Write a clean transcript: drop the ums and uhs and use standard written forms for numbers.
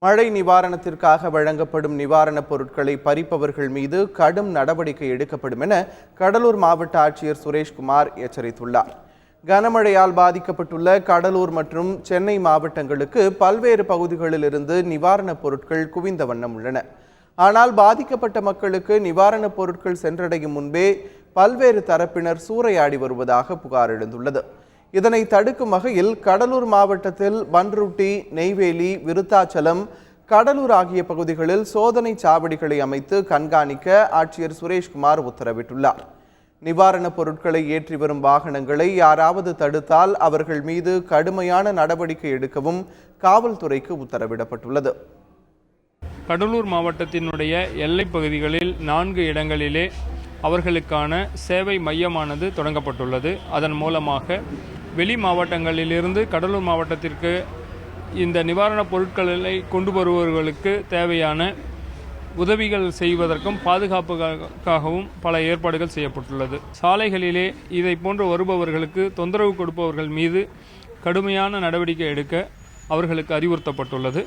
மழை நிவாரணத்திற்காக வழங்கப்படும் நிவாரணப் பொருட்களை பறிப்பவர்கள் மீது கடும் நடவடிக்கை எடுக்கப்படும் என கடலூர் மாவட்ட ஆட்சியர் சுரேஷ்குமார் எச்சரித்துள்ளார். கனமழையால் பாதிக்கப்பட்டுள்ள கடலூர் மற்றும் சென்னை மாவட்டங்களுக்கு பல்வேறு பகுதிகளில் இருந்து நிவாரணப் பொருட்கள் குவிந்த வண்ணம் உள்ளன. ஆனால் பாதிக்கப்பட்ட மக்களுக்கு நிவாரணப் பொருட்கள் சென்றடையும் முன்பே பல்வேறு தரப்பினர் சூறையாடி வருவதாக புகார் எழுந்துள்ளது. இதனை தடுக்கும் வகையில் கடலூர் மாவட்டத்தில் பன்ருட்டி, நெய்வேலி, விருத்தாச்சலம், கடலூர் ஆகிய பகுதிகளில் சோதனை சாவடிகளை அமைத்து கண்காணிக்க ஆட்சியர் சுரேஷ்குமார் உத்தரவிட்டுள்ளார். நிவாரணப் பொருட்களை ஏற்றி வரும் வாகனங்களை யாராவது தடுத்தால் அவர்கள் மீது கடுமையான நடவடிக்கை எடுக்கவும் காவல்துறைக்கு உத்தரவிடப்பட்டுள்ளது. கடலூர் மாவட்டத்தினுடைய எல்லைப் பகுதிகளில் 4 இடங்களிலே அவர்களுக்கான சேவை மையமானது தொடங்கப்பட்டுள்ளது. அதன் மூலமாக வெளி மாவட்டங்களிலிருந்து கடலூர் மாவட்டத்திற்கு இந்த நிவாரணப் பொருட்களை கொண்டு வருபவர்களுக்கு தேவையான உதவிகள் செய்வதற்கும் பாதுகாப்புக்காகவும் பல ஏற்பாடுகள் செய்யப்பட்டுள்ளது. சாலைகளிலே இதை போன்று வருபவர்களுக்கு தொந்தரவு கொடுப்பவர்கள் மீது கடுமையான நடவடிக்கை எடுக்க அவர்களுக்கு அறிவுறுத்தப்பட்டுள்ளது.